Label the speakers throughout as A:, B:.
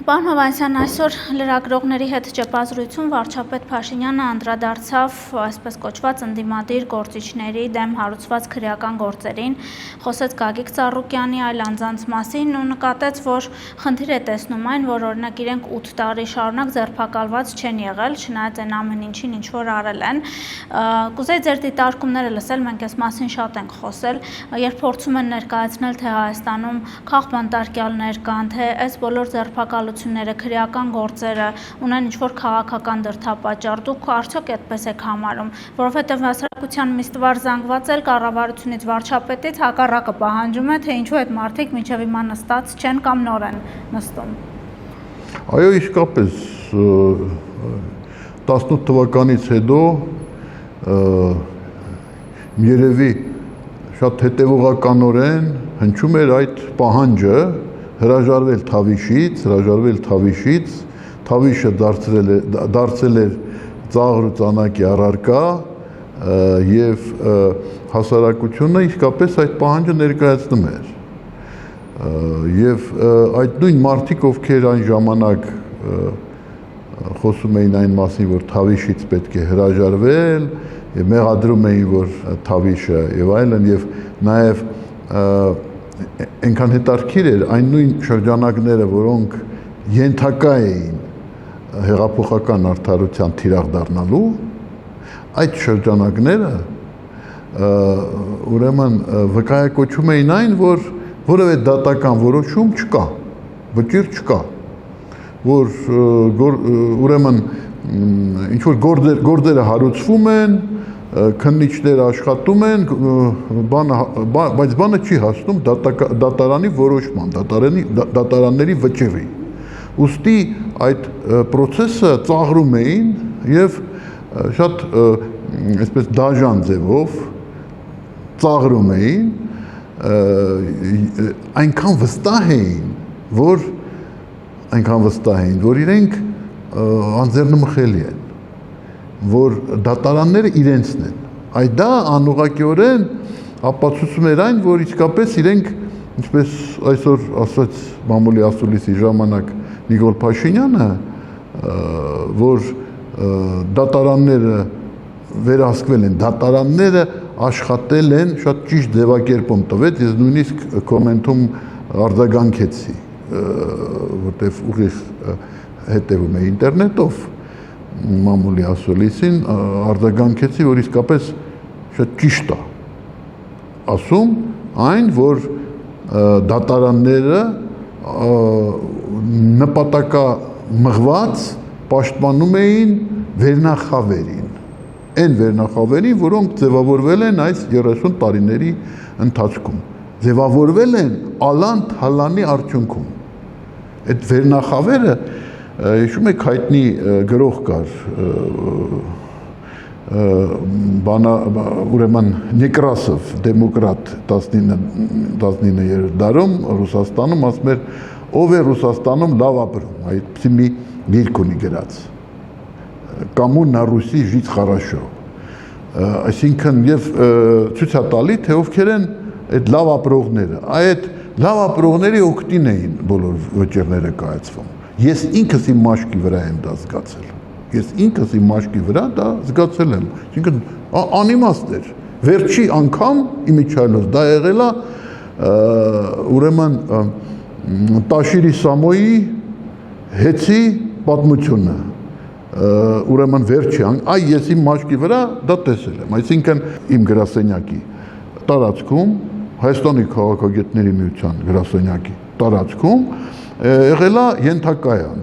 A: Պարոն Հովհաննիսյան, այսօր լրագրողների հետ ճեպազրույցում վարչապետ Փաշինյանը անդրադարձավ այսպես կոչված ընդդիմադիր գործիչների դեմ հարուցված քրեական գործերին, խոսեց Գագիկ Ծառուկյանի այլ անձանց մասին ու նկատեց, որ խնդիր է տեսնում այն, որ օրինակ իրենք 8 տարի շարունակ ձերբակալված չեն եղել, չնայած այն ամեն ինչին ինչ որ արել են։ Կուզեի ձեր դիտարկումները լսել, մենք այս մասին շատ ենք խոսել, երբ փորձում են ներկայացնել, թե Հայաստանում քաղբանտարկյալներ կան, թե այս բոլոր ձերբակալությունները, քրեական գործերը ունեն ինչ-որ քաղաքական դրդապատճառ, դուք արդյոք այդպես եք համարում, որովհետև հասարակության մի ստվար զանգված էլ կառավարությունից, վարչապետից հակառակը պահանջում է, թե ինչու այդ մարդիկ մինչև հիմա նստած չեն կամ նոր են նստում։
B: Այո, իսկապես 18 թվականից հետո երևի շատ հետևողականորեն հնչում էր այդ պահանջը հրաժարվել Թավիշից, Թավիշը դարձել էր ծաղր ու ծանակի առարկա և հասարակությունը իսկապես այդ պահանջը ներկայացնում էր։ Եվ այդ նույն մարդիկ, ովքեր այն ժամանակ խոսում էին այն մասին, որ Թավիշից պետք է հրաժարվել, և մեղադրում էին, որ Թավիշը և այլն, և նաև այնքան հետաքրքիր էր այն նույն շրջանակները, որոնք ենթակա էին հեղափոխական արդարության թիրախ դառնալու, այդ շրջանակները ուրեմն վկայակոչում էին այն, որ որևէ դատական որոշում չկա, վճիռ չկա, որ ուրեմն ինչ-որ գործերը հարուցվում են, քննիչները աշխատում են, բայց բանը չի հասնում դատարանի որոշման, դատարանների վճռի։ Ուստի այդ պրոցեսը ծաղրում էին և շատ այսպես դաժան ձևով ծաղրում էին, այնքան վստահ էին, որ իրենք անձեռնմխելի են, որ դատարանները իրենցն են։ Այդ դա անուղղակիորեն ապացուցում էր այն, որ իսկապես իրենք, ինչպես այսօր ասաց մամուլի ասուլիսի ժամանակ Նիկոլ Փաշինյանը, որ դատարանները վերահսկվել են, դատարանները աշխատել են, շատ ճիշտ ձևակերպում տվեց, ես նույնիսկ կոմենտում արձագանքեցի, որտև ուղիղ հետևում է ինտերնետով մամուլի ասուլիսին, արձագանքեցի, որ իսկապես շատ ճիշտ է ասում այն, որ դատարանները նպատակամղված պաշտպանում էին վերնախավերին, այն վերնախավերին, որոնք ձևավորվել են այս 30 տարիների ընթացքում, ձևավորվել են Ալան Թալանի արդյունքում։ Այդ վերնախավերը հիշում եք հայտնի գրող կար, ուրեմն Նեկրասով, դեմոկրատ 19-րդ դարում Ռուսաստանում, ասում էր, ով է Ռուսաստանում լավ ապրում, այդպիսի մի գիրք ունի գրած, «Կամու на Руси жить хорошо», այսինքն և ցույց է տալի, թե ովքեր են այդ լավ ապրողները, այդ լավ ապրողների օգտին էին բոլոր վճիռները կայացվում։ Ես ինքս իմ մաշկի վրա եմ դա զգացել եմ, այսինքն անիմաստ էր, վերջի անգամ իմիջիայլոց դա եղել է ուրեմն Տաշիրի Սամոյի հեծի պատմությունը, ուրեմն վերջի, ես իմ մաշկի վրա դա տեսել եմ, այսինքն իմ գրասենյակի տարածքում, Հայաստանի քաղաքագետների միության գրասենյակի տարածքում եղել է ենթակայան,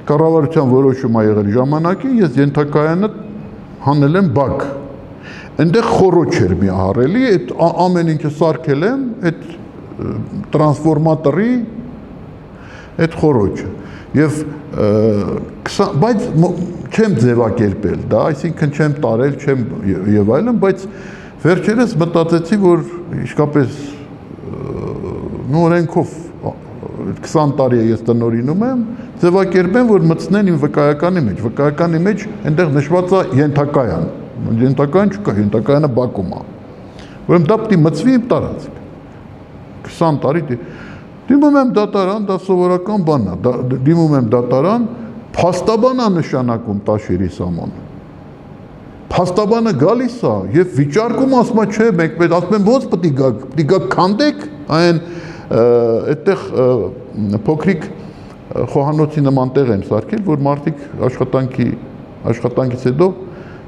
B: կառավարության որոշում է եղել ժամանակի, ես ենթակայանը հանել եմ բակ, այնտեղ խոռոչ էր մի ահռելի, այդ ամեն ինչը սարքել եմ, այդ տրանսֆորմատորի այդ խոռոչը, բայց չեմ ձևակերպել դա, այսինքն չեմ տարել, չեմ և այլն, բայց վերջերս մտածեցի, որ իսկապես օրենքով 20 տարի է ես տնօրինում եմ, ձևակերպեմ, որ մտցնեն իմ վկայականի մեջ այնտեղ նշված է ենթակայան, ենթակայան չկա, ենթակայանը բակում է, ուրեմն դա պիտի մտցվի իմ տարածք, 20 տարի, Դիմում եմ դատարան, դա սովորական բան է, դիմում եմ դատարան, փաստաբան է նշանակում Տաշիրի Սամոն։ Փաստաբանը գալիս է եւ վիճարկում ասում է, չէ, մենք պետք ասում եմ ո՞նց պետք է գա քանդեք այն այդտեղ փոքրիկ խոհանոցի նման տեղ են սարքել, որ մարդիկ աշխատանքից հետո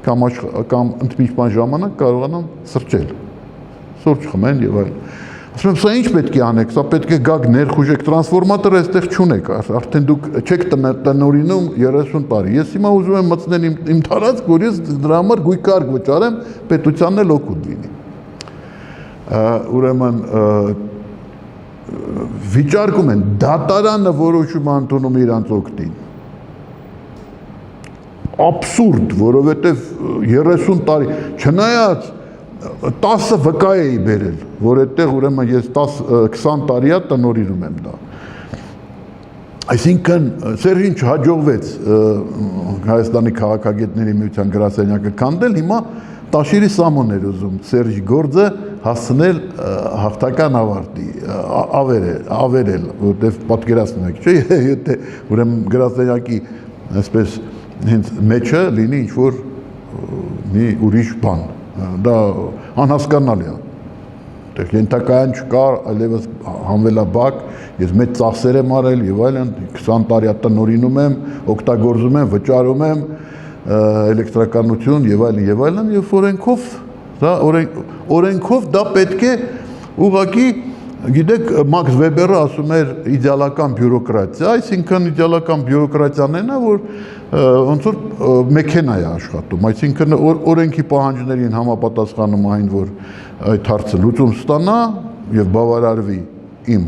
B: կամ ընդմիջման ժամանակ կարողանան սրճել, սուրճ խմեն եւ այլն։ Ասում եմ, սա ինչ պետք է անեք, սա պետք է գաք ներխուժեք, տրանսֆորմատորը այստեղ չունեք, արդեն դուք չեք տնօրինում 30 տարի։ Ես հիմա ուզում եմ մտցնել իմ տարածք, որ ես դրա համար գույքարկ վճարեմ, պետությանն էլ օգուտ լինի։ Ուրեմն վիճարկում են, դատարանը որոշում ընդունում իրանց օգտին։ Աբսուրդ, որովհետև 30 տարի, չնայած 10 վկա էի բերել, որ այդտեղ ուրեմն ես 10-20 տարի է տնօրինում եմ դա։ Այսինքն Սերժին չհաջողվեց Հայաստանի քաղաքագետների միության գրասենյակը քանդել, հիմա Տաշիրի Սամոնն էր ուզում Սերժի գործը հասցնել հաղթական ավարտի, ավերել, որտեղ պատկերացնում եք, չէ՞, եթե ուրեմն գրասենյակի այսպես հենց մեջը լինի ինչ-որ մի ուրիշ բան, դա անհասկանալի է, այդտեղ ենթակայան չկար, այլևս հանվելաբակ, ես մեծ ծախսեր եմ արել եւ այլն, 20 տարի տնօրինում եմ, օգտագործում եմ, վճարում եմ էլեկտրականություն եւ այլն եւ օրենքով դա պետք է ուղղակի գիտեք Մաքս Վեբերը ասում էր իդեալական բյուրոկրատիա, այսինքն իդեալական բյուրոկրատիան այն է, որ ոնց որ մեքենա է աշխատում, այսինքն օրենքի պահանջներին համապատասխանում այն, որ այդ հարցը լուծում ստանա եւ բավարարվի իմ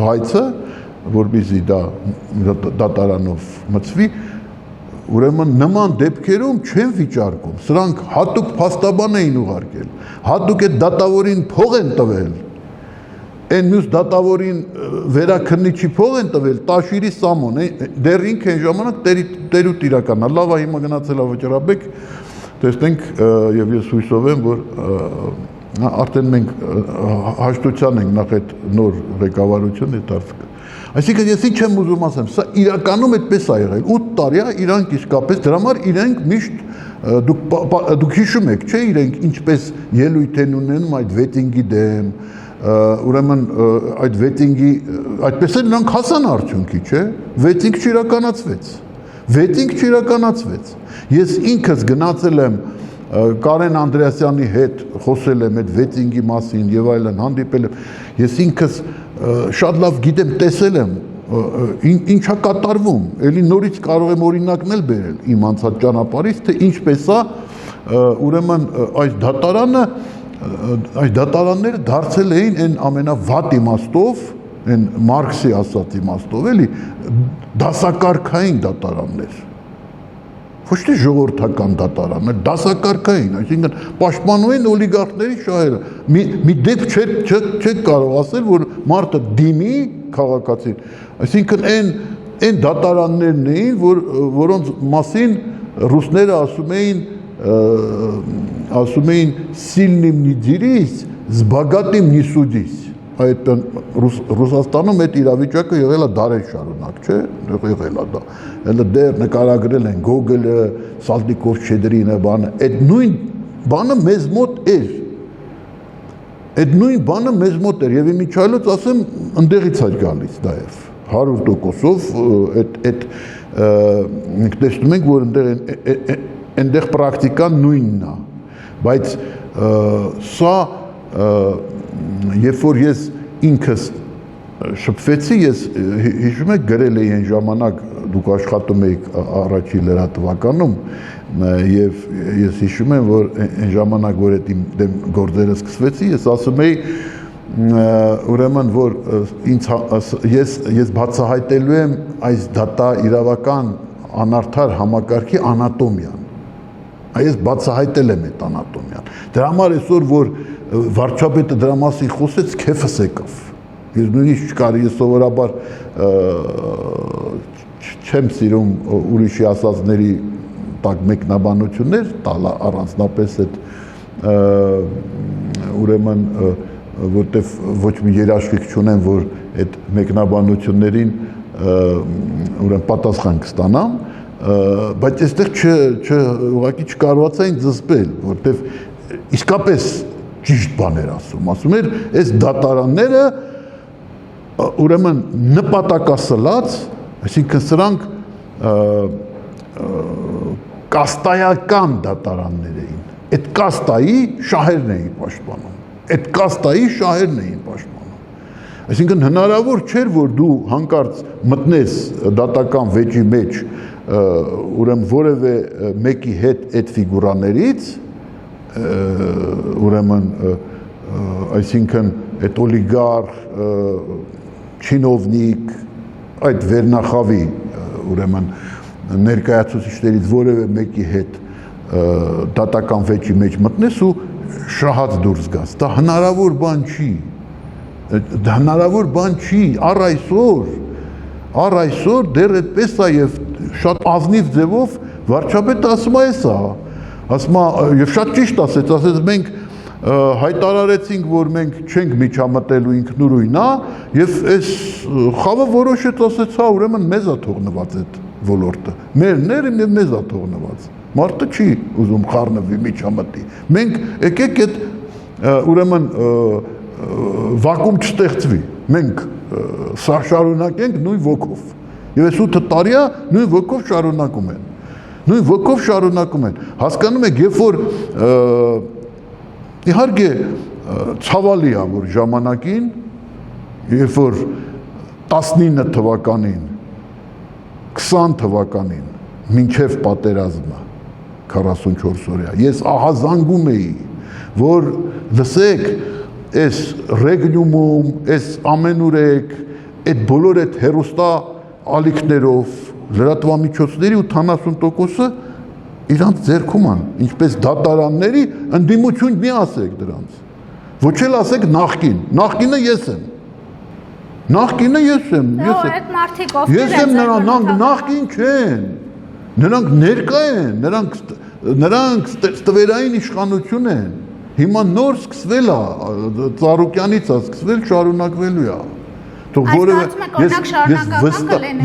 B: հայցը, որպեսզի դա դատարանով մտցվի, ուրեմն նման դեպքերում չեն վիճարկում, սրանք հատուկ փաստաբան էին ուղարկել, հատուկ այդ դատավորին փող են տվել, այն մյուս դատավորին վերաքննիչի փող են տվել, Տաշիրի Սամոն, դեռ ինքը այն ժամանակ տերուտ իրականա, լավ է հիմա գնացել է վճռաբեկ, տեսնենք եւ ես հույսով եմ, որ արդեն մենք հաշտության ենք նախ այդ նոր ղեկավարությունը դարձել։ Այսինքն ես ինչ եմ ուզում ասեմ, սա իրականում այդպես է եղել, 8 տարի է իրանք իսկապես դրա համար իրենք միշտ դուք հիշում եք, չէ՞, իրենք ինչպես ելույթ են ունենում այդ վետինգի դեմ, ուրեմն այդ վետինգի այդպես էլ նրանք հասան արդյունքի, չէ՞, վետինգ չիրականացվեց։ Ես ինքս գնացել եմ Կարեն Անդրեասյանի հետ խոսել եմ այդ վետինգի մասին եւ այլն, հանդիպել եմ, ես ինքս շատ լավ գիտեմ, տեսել եմ ինչա կատարվում, էլի նորից կարող եմ օրինակն էլ բերել իմ անցած ճանապարհից, թե ինչպես է ուրեմն այս դատարանները դարձել էին այն ամենավատ իմաստով, այն Մարքսի ասած իմաստով, էլի դասակարգային դատարաններ, ոչ թե ժողովրդական դատարաններ, դասակարգային, այսինքն պաշտպանում են օլիգարխների շահերը, մի դեպք չեք կարող ասել, որ մարդը դիմի քաղաքացին, այսինքն այն դատարաններն էին, որոնց մասին ռուսները ասում էին «Սիլնիմ նի դիրիս, զբագատիմ նի սուդիս», այդ Ռուսաստանում այդ իրավիճակը եղել է դարեր շարունակ, չէ, եղել է դա, հələ դեռ նկարագրել են Գոգելը, Սալտիկով-Շեդրինը, բանը, այդ նույն բանը մեզ մոտ էր, այդ նույն բանը մեզ մոտ էր, եւ իմիջիայլոց ասեմ, ընդեղից է գալիս նաեւ, 100%-ով այդ տեսնում ենք, որ այնտեղ պրակտիկան նույնն է, բայց սա երբ որ ես ինքս շփվեցի, ես հիշում եք գրել էի այն ժամանակ, դուք աշխատում էիք առաջի լրատվականում եւ ես հիշում եմ, որ այն ժամանակ, որ այդ իմ գործերը սկսվեցի, ես ասում էի ուրեմն, որ ես բացահայտելու եմ այս դատա իրավական անարդար համակարգի անատոմիան, ես բացահայտել եմ այդ անատոմիան, դրա համար այսօր, որ վարչապետը դրա մասին խոսեց, քեֆս եկավ, ես նույնիսկ չկարի, ես սովորաբար չեմ սիրում ուրիշի ասածների տակ մեկնաբանություններ տալը առանձնապես այդ ուրեմն որտեվ ոչ մի երաշխիք չունեմ, որ այդ մեկնաբանություններին ուրեմն պատասխան կստանամ, բայց այստեղ ուղղակի չկարողացային զսպել, որտեվ իսկապես ճիշտ բաներ ասում էր, այս դատարանները ուրեմն նպատակասլաց, այսինքն սրանք կաստայական դատարաններ էին, այդ կաստայի շահերն էին պաշտպանում, Այսինքն հնարավոր չէր, որ դու հանկարծ մտնես դատական վեճի մեջ, ուրեմն որևէ մեկի հետ այդ ֆիգուրաներից, ուրեմն այսինքն այդ օլիգարխ, չինովնիկ, այդ վերնախավի, ուրեմն ներկայացուցիչներից որևէ մեկի հետ դատական վեճի մեջ մտնես ու շահած դուրս գաս, դա հնարավոր բան չի, առ այսօր դեռ այդպես է և շատ ազնիվ ձևով վարչապետը ասում է էս է, ասում է, և շատ ճիշտ ասեց մենք հայտարարեցինք, որ մենք չենք միջամտելու ինքնուրույն է, և այս խավը որոշեց ասեց, հա ուրեմն մեզ է թողնված այդ ոլորտը, մերն և մեզ է թողնված, մարդը չի ուզում խառնվի միջամտի, մենք եկեք այդ ուրեմն վակում չստեղծվի, մենք շարունակենք նույն ոգով, և այս 8 տարիա նույն ոգով շարունակում են, հասկանում եք, երբ որ իհարկե ցավալի է, որ ժամանակին, երբ որ 19 թվականին, 20 թվականին, մինչև պատերազմը 44 օրյա, ես ահազանգում էի, որ լսեք, այս ռեգնյումում, այս ամենուրեք, այդ բոլոր այդ հեռուստա ալիքներով, լրատվամիջոցների 80%-ը իրանց ձեռքում են, ինչպես դատարանների, ընդդիմություն մի ասեք դրանց, ոչ էլ ասեք նախկինը ես եմ, նախկին չեն, նրանք ներկա են, նրանք ստվերային իշխանություն են, հիմա նոր սկսվել է, Ծառուկյանից է սկսվել, շարունակվելու է,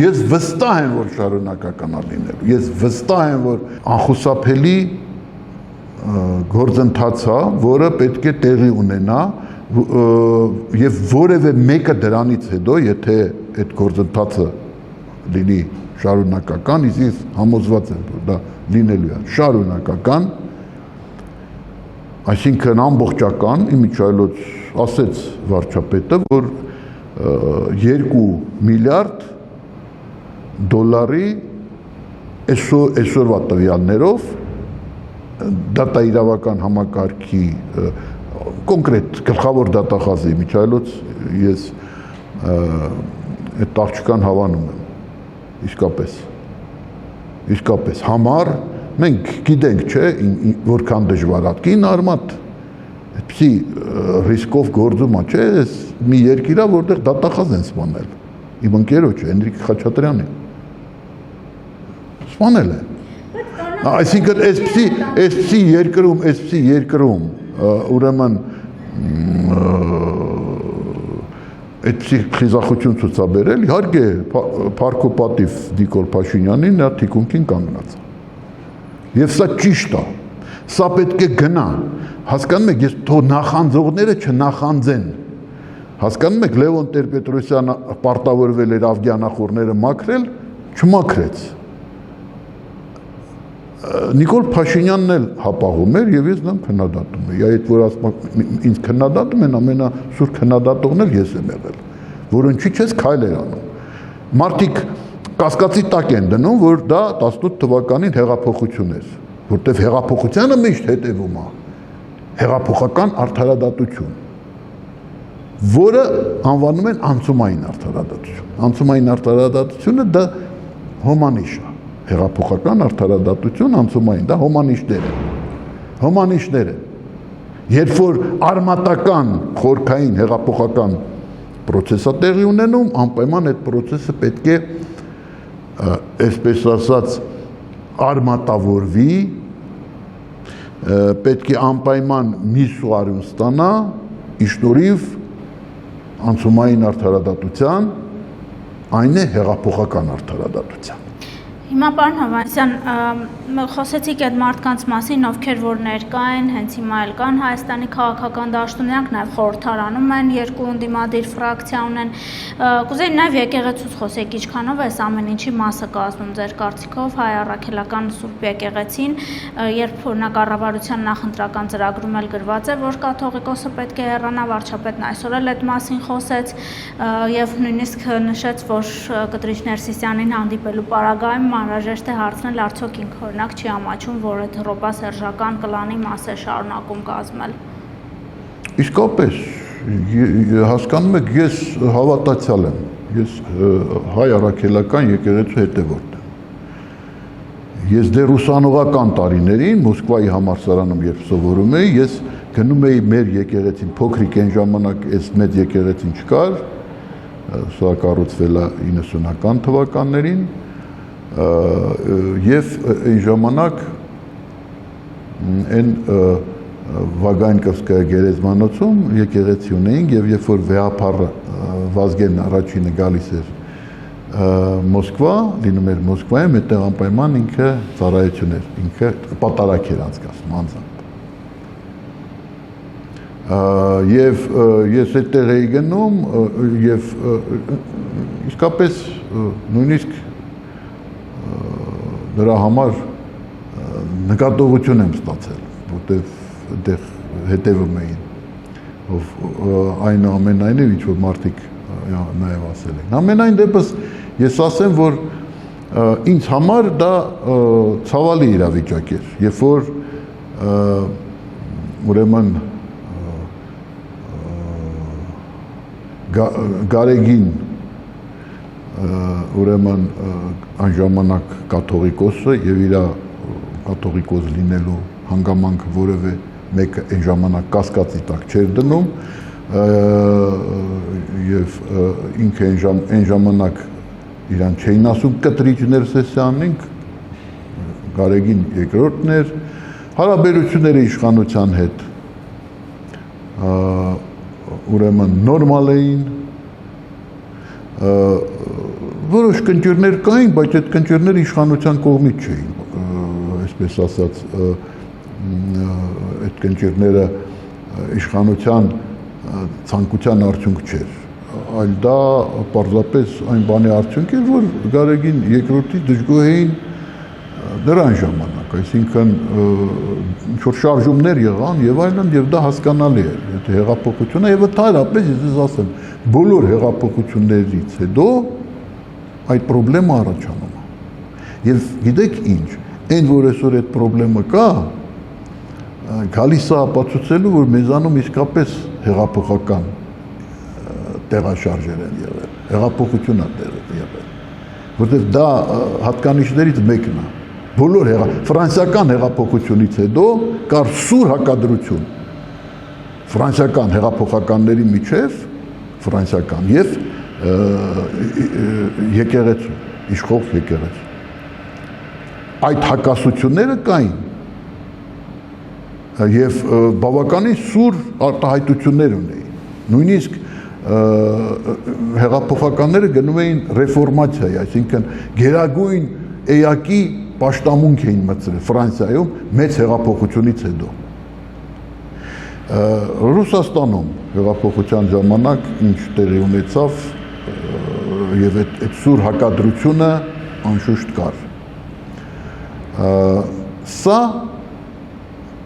B: ես վստահ եմ, որ շարունակական է լինելու, ես վստահ եմ, որ անխուսափելի գործընթաց է, որը պետք է տեղի ունենա և որևէ մեկը դրանից հետո, եթե այդ գործընթացը լինի շարունակական, ես համոզված եմ, որ դա լինելու է շարունակական, այսինքն ամբողջական, իմիջայլոց ասեց վարչապետը, որ 2 միլիարդ դոլարի այսօրվա տվյալներով դատաիրավական համակարգի կոնկրետ գլխավոր դատախազի Միչայլոց ես այդ աղջկան հավանում եմ իսկապես համար մենք գիտենք չէ որքան դժվար է կին արմատ այդպիսի ռիսկով գործում է չէ մի երկիր է որտեղ դատախազ են սպանել իմ ընկերոջը Հենրիկ Խաչատրյանը սպանել է այսինքն այսպիսի երկրում ուրեմն այդպիսի խիզախություն ցուցաբերել իհարկե փառքոպատիվ Նիկոլ Փաշինյանին նա թիկունքին կանգնած եւ սա ճիշտ է սա պետք է գնա հասկանում եք ես թող նախանձողները չնախանձեն հասկանում եք Լևոն Տեր-Պետրոսյանը պարտավորվել էր ավգիանախորները մաքրել չմաքրեց Նիկոլ Փաշինյանն էլ հապաղում էր եւ ես նրան քննադատում եի այդ որ ասում ինձ քննադատում են ամենասուր քննադատողն էլ ես եմ եղել որոնցի չես քայլ էր անում մարդիկ կասկածի տակ են դնում որ դա 18 թվականին հեղափոխություն էր որտեվ հեղափոխությանը միշտ հետևում է հեղափոխական արդարադատություն որը անվանում են անցումային արդարադատությունը դա հոմանիշ է հեղափոխական արդարադատություն անցումային, դա հոմանիշներ են, երբ որ արմատական խորքային հեղափոխական պրոցեսը տեղի ունենում, անպայման այդ պրոցեսը պետք է, այսպես ասած, արմատավորվի, պետք է անպայման մի սուարյուն ստանա, իշնորիվ անցումային արդարադատության, այն է հեղափոխական արդարադատության։
A: Հիմա պարոն Հովհաննիսյան, խոսեցիք այդ մարդկանց մասին, ովքեր որ ներկա են, հենց հիմա էլ կան Հայաստանի քաղաքական դաշտում, նրանք նաև խորհրդարանում են, երկու ընդդիմադիր ֆրակցիա ունեն։ Կուզեի նաև եկեղեցուց խոսեք, ինչքանով է այս ամեն ինչի մասը կազմում ձեր կարծիքով հայ առաքելական Սուրբ եկեղեցին, երբ օրինակ կառավարության նախընտրական ծրագրում էլ գրված է, որ կաթողիկոսը պետք է հեռանա, վարչապետն այսօր էլ այդ մասին խոսեց եւ նույնիսկ նշեց, որ Կտրիչ Ներսիսյանին հանդիպելու պարագայում անհրաժեշտ է հարցնել արդյոք ինքը օրինակ չի ամաչում, որ այդ հռոպասերժական կլանի մաս է շարունակում կազմել։
B: Իսկապես, հասկանում եք, ես հավատացյալ եմ, ես հայ առաքելական եկեղեցու հետևորդ եմ։ Ես դեռ ուսանողական տարիներին Մոսկվայի համալսարանում երբ սովորում էի, ես գնում էի մեր եկեղեցին, փոքրիկ այն ժամանակ այս մեծ եկեղեցին չկար, սա կառուցվել է 90-ական թվականներին, եւ այն ժամանակ այն Վագանկովսկայա գերեզմանոցում եկեղեցի ունեինք եւ երբ որ վեհապարը Վազգենն առաջինը գալիս էր Մոսկվա, լինում էր Մոսկվայում, այդտեղ անպայման ինքը ծառայություն էր, ինքը պատարակ էր անցկացնում անձամբ։ Եվ ես այդտեղ էի գնում եւ իսկապես նույնիսկ դրա համար նկատողություն եմ ստացել, որտեղ այդտեղ հետևում էին, այնուամենայնիվ ինչ որ մարդիկ նաև ասել են։ Ամենայն դեպս ես ասեմ, որ ինձ համար դա ցավալի իրավիճակ էր, երբ որ ուրեմն Գարեգին ուրեմն այն ժամանակ կաթողիկոսը եւ իր կաթողիկոս լինելու հանգամանքը որևէ մեկը այն ժամանակ կասկածի տակ չէր դնում եւ ինքը այն ժամանակ իրան չէին ասում Կտրիչ Ներսիսյանին, Գարեգին երկրորդն էր, հարաբերությունները իշխանության հետ ուրեմն նորմալ էին, որոշ կնճիռներ կային, բայց այդ կնճիռները իշխանության կողմից չէին, այսպես ասած, այդ կնճիռները իշխանության ցանկության արդյունք չէր, այլ դա պարզապես այն բանի արդյունք էր, որ Գարեգին երկրորդի դժգոհ դրան ժամանակ, այսինքն ինչ-որ շարժումներ եղան եւ այլն եւ դա հասկանալի էր, այդ հեղափոխությունը եւ ընդհանրապես ես ասեմ, բոլոր հեղափոխություններից հետո այդ խնդրեմը առաջանում է։ Եվ գիտեք ինչ, այն որ այսօր այդ խնդրեմը կա, գալիս է ապացուցելու, որ մեզանում իսկապես հեղափոխական տեղաշարժեր են եղել, հեղափոխություն է եղել, որտեղ դա հատկանիշներից մեկն է։ Բոլոր ֆրանսիական հեղափոխությունից հետո կար սուր հակադրություն ֆրանսիական հեղափոխականների միջև ֆրանսիական եւ եկեղեցու, իշխող եկեղեցու։ Այդ հակասությունները կային եւ բավականին սուր արտահայտություններ ունեին։ Նույնիսկ հեղափոխականները գնում էին ռեֆորմացիայի, այսինքն գերագույն էակի պաշտամունք էին մտցրել Ֆրանսիայում մեծ հեղափոխությունից հետո։ Ռուսաստանում հեղափոխության ժամանակ ինչ տեղի ունեցավ եւ այդ սուր հակադրությունը անշուշտ կար։ Սա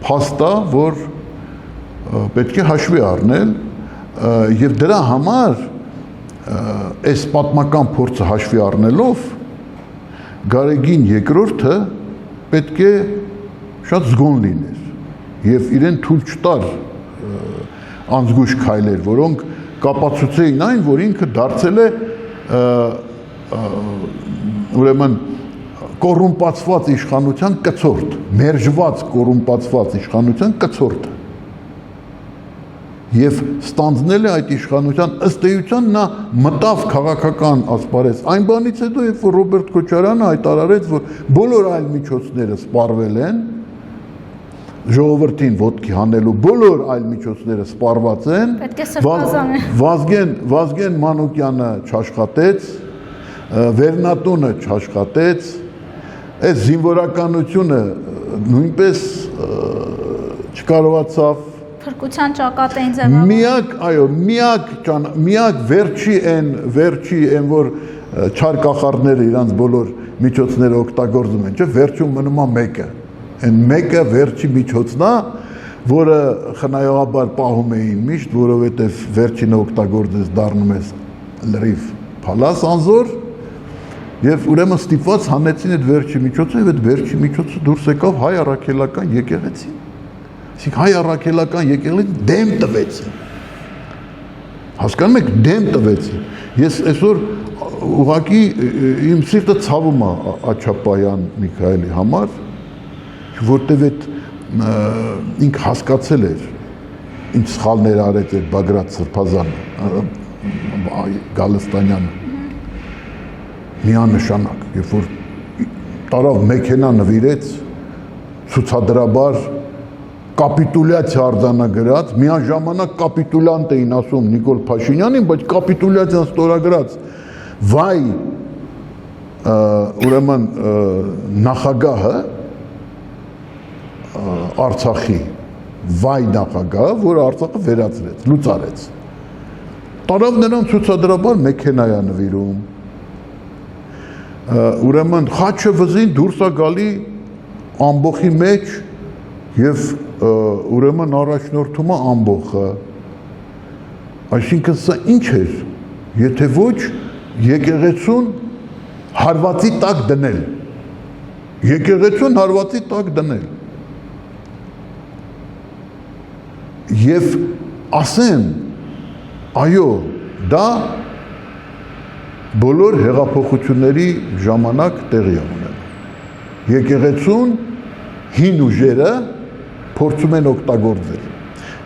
B: փաստ է, որ պետք է հաշվի առնել եւ դրա համար այս պատմական փորձը հաշվի առնելով Գարեգին երկրորդը պետք է շատ զգոն լիներ եւ իրեն թույլ չտար անզգույշ քայլեր, որոնք կապացուցեին այն, որ ինքը դարձել է ուրեմն կոռումպացված իշխանության կցորդ, մերժված կոռումպացված իշխանության կցորդը։ Եվ ստանձնել է այդ իշխանության ըստ էության նա մտավ քաղաքական ասպարեզ այն բանից հետո, երբ որ Ռոբերտ Քոչարյանը հայտարարեց, որ բոլոր այլ միջոցները սպառվել են, ժողովրդին ոտքի հանելու բոլոր այլ միջոցները սպառված են։
A: Պետք է սրբազան է։
B: Վազգեն Մանուկյանը չաշխատեց, Վերնատունը չաշխատեց, այս զինվորականությունը նույնպես չկարողացավ
A: Փրկության ճակատային ձևավորել։
B: միակ վերջի են, որ չար կախարդները իրանց բոլոր միջոցները օգտագործում են, չէ՞, վերջում մնում է մեկը։ Այն մեկը վերջի միջոցն է, որը խնայողաբար պահում էին միշտ, որովհետև վերջինը օգտագործես դառնում ես լրիվ փալաս անզոր, եւ ուրեմն ստիպված հանեցին այդ վերջի միջոցը, եւ այդ վերջի միջոցը դուրս եկավ հայ առաքելական եկեղեցին։ Իսկ հայ առաքելական եկեղեցին դեմ տվեցին։ Հասկանում եք, դեմ տվեցին։ Ես այսօր ուղղակի իմ սիրտը ցավում է Աչապայան Միքայելի համար, որտեվ այդ ինք հասկացել էր ինչ սխալներ արեց այդ Բագրատ Սրբազանը, Գալստանյանը, միանշանակ, երբ որ տարավ մեքենա նվիրեց, ցուցադրաբար կապիտուլյացիա արձանագրած, միաժամանակ կապիտուլյանտ էին ասում Նիկոլ Փաշինյանին, բայց կապիտուլյացիան ստորագրած վայ ուրեմն նախագահը Արցախի վայ նախագահը, որը Արցախը վերացրեց, լուծարեց։ Տարավ նրան ցուցադրաբար մեքենայա նվիրում։ Ուրեմն խաչը վզին դուրս է գալի ամբոխի մեջ եւ ուրեմն առաջնորդում է ամբոխը։ Այսինքն սա ինչ էր, եթե ոչ եկեղեցուն հարվածի տակ դնել։ Եկեղեցուն հարվածի տակ դնել։ Եվ ասեմ, այո, դա բոլոր հեղափոխությունների ժամանակ տեղի է ունենում։ Եկեղեցուն հին ուժերը փորձում են օգտագործել,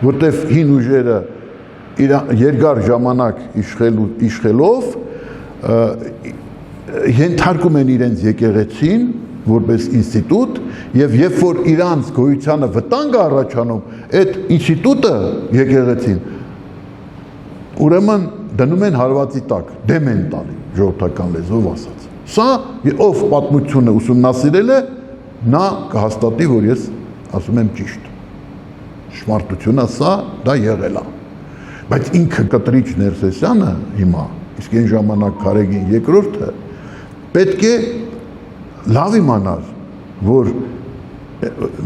B: որտեղ հին ուժերը երկար ժամանակ իշխելով ենթարկում են իրենց եկեղեցին որպես ինստիտուտ եւ երբ որ իրանց գոյությանը վտանգ է առաջանում, այդ ինստիտուտը եկեղեցին ուրեմն դնում են հարվածի տակ, դեմ են տալի, ժողովրդական լեզվով ասած։ Սա ով պատմությունը ուսումնասիրել է, նա կհաստատի, որ ես ասում եմ ճիշտ։ Շմարտությունը սա դա եղել է։ Բայց ինքը Կտրիչ Ներսեսյանը հիմա, իսկ այն ժամանակ Քարեգին երկրորդը պետք է լավ իմանար, որ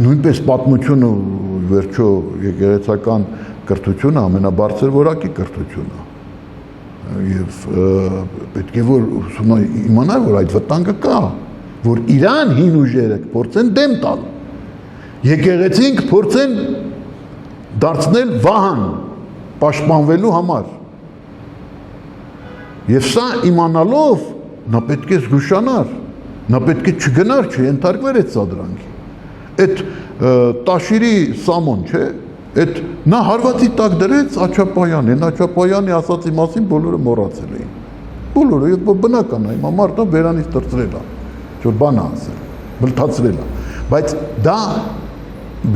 B: նույնպես պատմությունը վերջո եկեղեցական կրթությունը ամենաբարձր որակի կրթություն է։ Եվ պետք է որ իմանար, որ այդ վտանգը կա, որ Իրան հին ուժերը կփորձեն դեմ տալ։ Եկեղեցին կփորձեն դարձնել վահան պաշտպանվելու համար։ Եվ սա իմանալով նա պետք է զգուշանար, նա պետք է չգնար, չենթարկվեր այդ սադրանքի։ Այդ Տաշիրի Սամոն, չէ, այդ նա հարվածի տակ դրեց Աչապայանին, այն Աչապայանի ասացի մասին բոլորը մոռացել էին։ Բոլորը, եւ բնական է, հիմա մարդը վերանից տրծրել է, որ բան ասել, բլթացրել է։ Բայց դա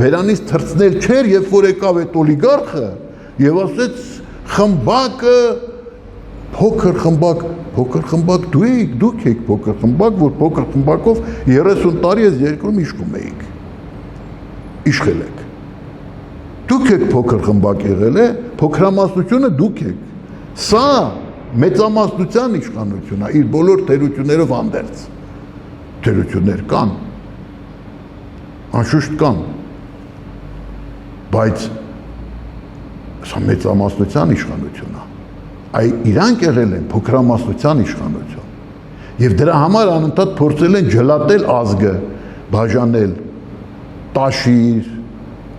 B: վերանից թրծնել չէր, երբ որ եկավ այդ օլիգարխը եւ ասեց խմբակը փոքր խմբակ դուք եք փոքր խմբակ, որ փոքր խմբակով 30 տարի ես երկրում իշխում էիք։ Իշխել եք։ Դուք եք փոքր խմբակ եղել է, փոքրամասնությունը դուք եք։ Սա մեծամասնության իշխանությունն է, իր բոլոր թերություններով հանդերձ։ Թերություններ կան։ Անշուշտ կան։ Բայց սա մեծամասնության իշխանությունն է։ Իրանք եղել են փոքրամասնության իշխանություն։ Եվ դրա համար անընդհատ փորձել են ջլատել ազգը, բաժանել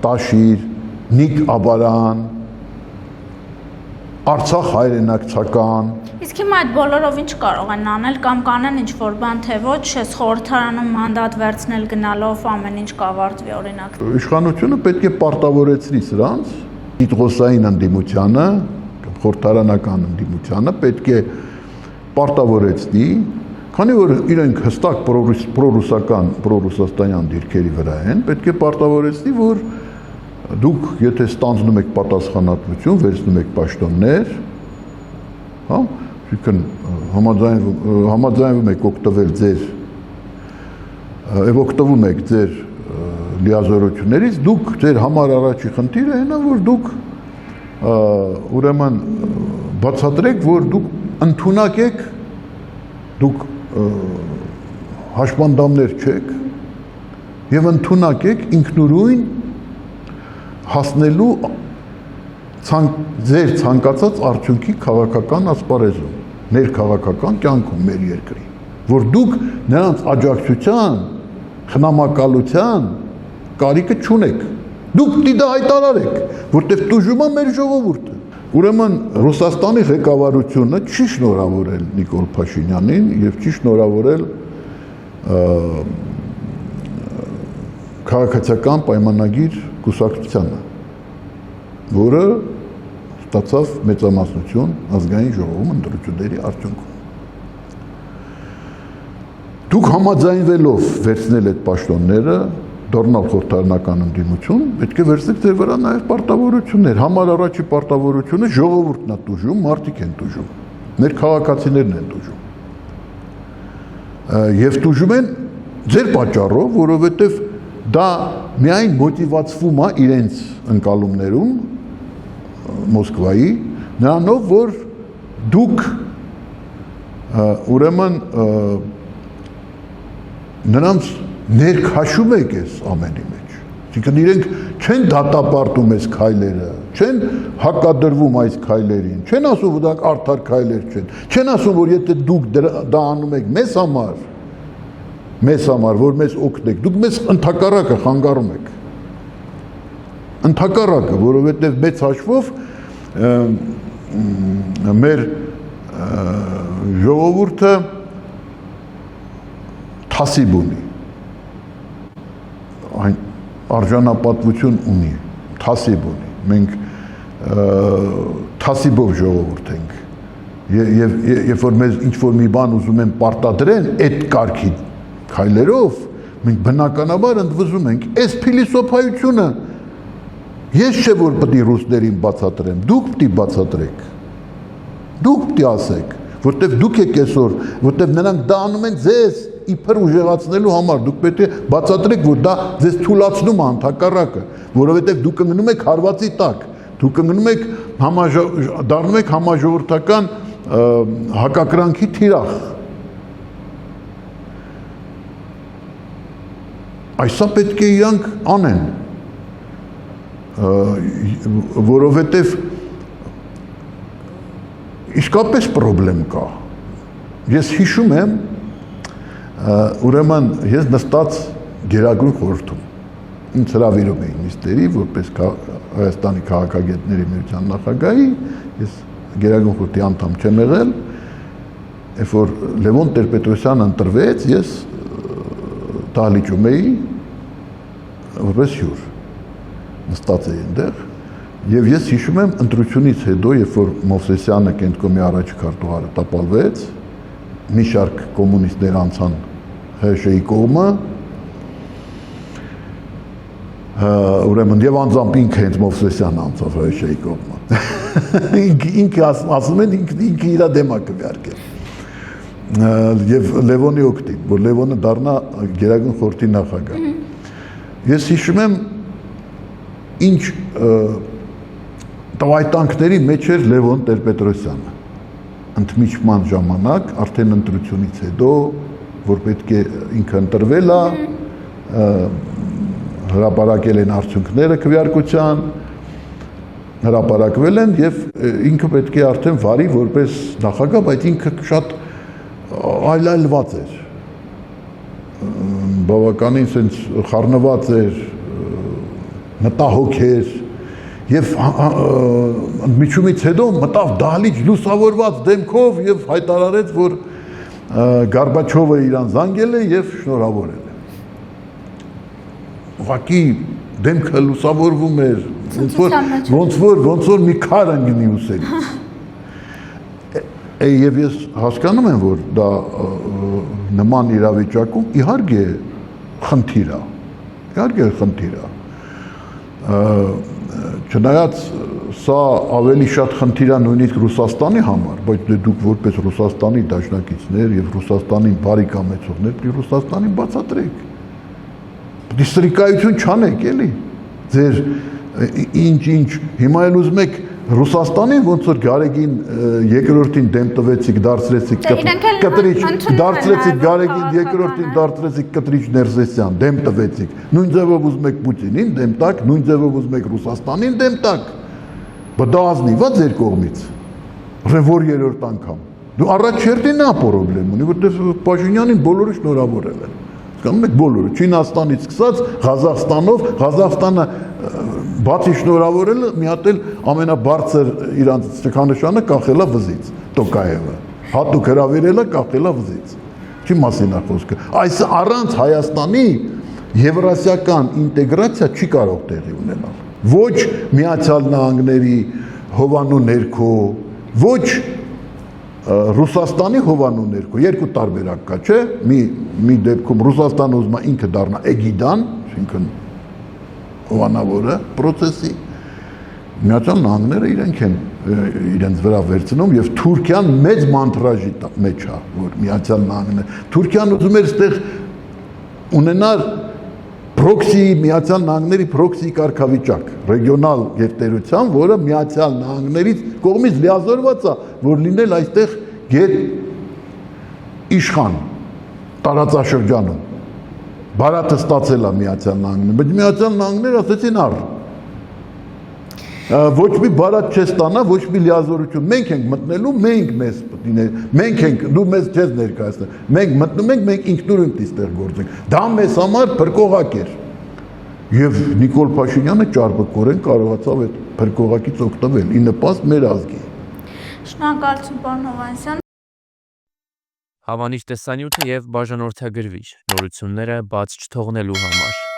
B: Տաշիր, Նիկ Աբարան, Արցախ հայրենակցական։
A: Իսկ հիմա այդ բոլորով ինչ կարող են անել կամ կանեն ինչ-որ բան թե ոչ, ես խորհրդարանում մանդատ վերցնել գնալով ամեն ինչ կավարտվի օրինակ։
B: Իշխանությունը պետք է պարտավորեցնի սրանց, տիտղոսային ընդդիմությանը, խորհրդարանական ընդդիմությանը պետք է պարտավորեցնի, Քանի որ իրենք հստակ պրոռուսաստանյան դիրքերի վրա են, պետք է պարտավորեցնի, որ դուք եթե ստանձնում եք պատասխանատվություն, վերցնում եք պաշտոններ, հա, այսինքն համաձայնվում եք օգտվել օգտվում եք ձեր լիազորություններից, դուք ձեր համար առաջի խնդիրը հենա, որ դուք ուրեմն բացատրեք, որ դուք ընդունակ եք, դուք հաշմանդամներ չեք եւ ընդունակ եք ինքնուրույն հասնելու ձեր ցանկացած արդյունքի քաղաքական ասպարեզում, ներքաղաքական կյանքում մեր երկրի, որ դուք նրանց աջակցության, խնամակալության կարիքը չունեք։ Դուք պիտի դա հայտարարեք, որտեղ տուժում է մեր ժողովուրդը։ Ուրեմն Ռուսաստանի ղեկավարությունը չի շնորհավորել Նիկոլ Փաշինյանին եւ չի շնորհավորել քաղաքացիական պայմանագիր կուսակցությանը, որը ստացավ մեծամասնություն ազգային ժողովում ընտրությունների արդյունքում։ Դուք համաձայնվելով վերցնել այդ պաշտոնները, դառնալ խորհրդարանական ընդդիմություն, պետք է վերցնեք ձեր վրա նաև պարտավորություններ։ Համար առաջի պարտավորությունը ժողովուրդն է տուժում, մարդիկ են տուժում, մեր քաղաքացիներն են տուժում։ Եվ տուժում են ձեր պատճառով, որովհետև դա միայն մոտիվացվում է իրենց ընկալումներում Մոսկվայի, նրանով, որ դուք ուրեմն նրանց ներքաշում եք այս ամենի մեջ։ Այսինքն իրենք չեն դատապարտում այս քայլերը, չեն հակադրվում այս քայլերին, չեն ասում, որ դա արդար քայլեր չեն, չեն ասում, որ եթե դուք դա անում եք մեզ համար, որ մեզ օգնեք, դուք մեզ ընդհակառակը խանգարում եք։ Ընդհակառակը, որովհետև մեծ հաշվով մեր ժողովուրդը թասիբ ունի, արժանապատվություն ունի, թասիբ ունի, մենք թասիբով ժողովուրդ ենք, երբ որ մեզ ինչ-որ մի բան ուզում են պարտադրեն այդ կարգի քայլերով, մենք բնականաբար ընդվզում ենք, այս փիլիսոփայությունը ես չէ որ պետք է ռուսներին բացատրեմ, դուք պետք է բացատրեք, դուք պետք է ասեք, որտեվ դուք եք այսօր, որտեվ նրանք դա անում են ձեզ իբր ուժեղացնելու համար, դուք պետք է բացատրեք, որ դա ձեզ թուլացնում է ընդհակառակը, որովհետև դուք ընկնում եք հարվածի տակ, դուք ընկնում եք դառնում եք համաժողովրդական հակակրանքի թիրախ։ Այսա պետք է իրանք անեն, որովհետև իսկապես պրոբլեմ կա։ Ես հիշում եմ, ուրեմն ես նստած Գերագույն խորհրդում, ինձ հրավիրում էին նիստերի, որպես Հայաստանի քաղաքագետների միության նախագահի, ես Գերագույն խորհրդի անդամ չեմ եղել, երբ որ Լևոն Տեր-Պետրոսյանը ընտրվեց, ես դահլիճում էի, որպես հյուր, նստած էի այնտեղ, եւ ես հիշում եմ ընտրությունից հետո, երբ որ Մովսեսյանը Կենտկոմի առաջի քարտուղարը տապալվեց, մի շարք կոմունիստներ անցան ՀՇ-ի կողմը, ուրեմն եւ անձամբ ինքը հենց Մովսեսյանը անցավ ՀՇ-ի կողմը։ Ինքը ասում են ինքը իր դեմ է քվեարկել։ Եվ Լևոնի օգտին, որ Լևոնը դառնա Գերագույն խորհրդի նախագահ։ Ես հիշում եմ ինչ տվայտանքների մեջ էր Լևոն Տեր-Պետրոսյանը։ Ընդմիջման ժամանակ, արդեն ընտրությունից հետո, որ պետք է ինքը ընտրվել է, հրապարակել են արդյունքները քվեարկության, հրապարակվել են եւ ինքը պետք է արդեն վարի որպես նախագահ, բայց ինքը շատ այլայլված էր, բավականին սենց խառնված էր, մտահոգ էր եւ ընդմիջումից հետո մտավ դահլիճ լուսավորված դեմքով եւ հայտարարեց, որ Գորբաչովը իրան զանգել է եւ շնորհավորել է։ Ուղղակի դեմքը լուսավորվում էր, ոնց որ մի քար ընկնի ուսերից։ Եվ ես հասկանում եմ, որ դա նման իրավիճակում իհարկե խնդիր է։ Իհարկե խնդիր է։ Չնայած սա ավելի շատ խնդիր է նույնիսկ Ռուսաստանի համար, բայց դուք որպես Ռուսաստանի դաշնակիցներ եւ Ռուսաստանին բարի կամեցողներ պիտի Ռուսաստանին բացատրեք։ Պիտի սրիկայություն չանեք, էլի։ Ձեր ինչ հիմա էլ ուզում եք Ռուսաստանին ոնց որ Գարեգին երկրորդին դեմ տվեցիք, դարձրեցիք կտրիչ, դարձրեցիք Գարեգին երկրորդին դարձրեցիք կտրիչ Ներսեսյան, դեմ տվեցիք։ Նույն ձևով ուզում եք Պուտինին դեմ տակ, նույն ձևով ուզում եք Ռուսաստանին դեմ տակ։ Բայց դա ազնիվ է ձեր կողմից։ Որ երրորդ անգամ։ Դու առաջերտին է խնդրեմ ունի, որտեղ Փաշինյանին բոլորը շնորհավորել են։ Հասկանում եք բոլորը, Չինաստանից սկսած Ղազախստանով, Ղազախստանը բացի շնորհավորելը մի հատ էլ ամենաբարձր իրանց ճկանշանը կախելա վզից, Տոկաևը։ Հատուկ հրավիրելը կախելա վզից։ Չի մասին է խոսքը։ Այս առանց Հայաստանի եվրասիական ինտեգրացիա չի կարող տեղի ունենալ։ Ոչ Միացյալ Նահանգների հովանու ներքո, ոչ Ռուսաստանի հովանու ներքո, երկու տարբերակ կա, չէ՞։ Մի դեպքում Ռուսաստանը ուզում է ինքը դառնա էգիդան, այսինքն հովանավորը process-ի, Միացյալ Նահանգները իրենք են իրենց վրա վերցնում եւ Թուրքիան մեծ մանտրաժի մեջ է, որ Միացյալ Նահանգները Թուրքիան ուզում էր այդտեղ ունենալ proxy Միացյալ Նահանգների proxy կարգավիճակ, ռեգիոնալ գերտերության, որը Միացյալ Նահանգներից կողմից լիազորված է, որ լինել այստեղ գետ իշխան տարածաշրջանում։ Բարատը ստացել է Միացյալ Նահանգները, բայց Միացյալ Նահանգները ասեցին առ։ Ոչ մի բարատ չստանա, ոչ մի լիազորություն։ Մենք ենք մտնելու, մենք մեզ պտիներ, մենք ենք, դու մեզ չես ներկայացնել։ Մենք մտնում ենք, մենք ինքնուրույն ստեղ գործենք։ Դա մեզ համար փրկողակ էր։ Եվ Նիկոլ Փաշինյանը ճարպկորեն կարողացավ այդ փրկողակից օգտվել, ի նպաստ մեր ազգի։
A: Շնորհակալություն, պարոն Հովհաննիսյան։
C: Հավանիչ տեսանյութը եւ բաժանորդագրվիչ նորությունները բաց չթողնելու համար։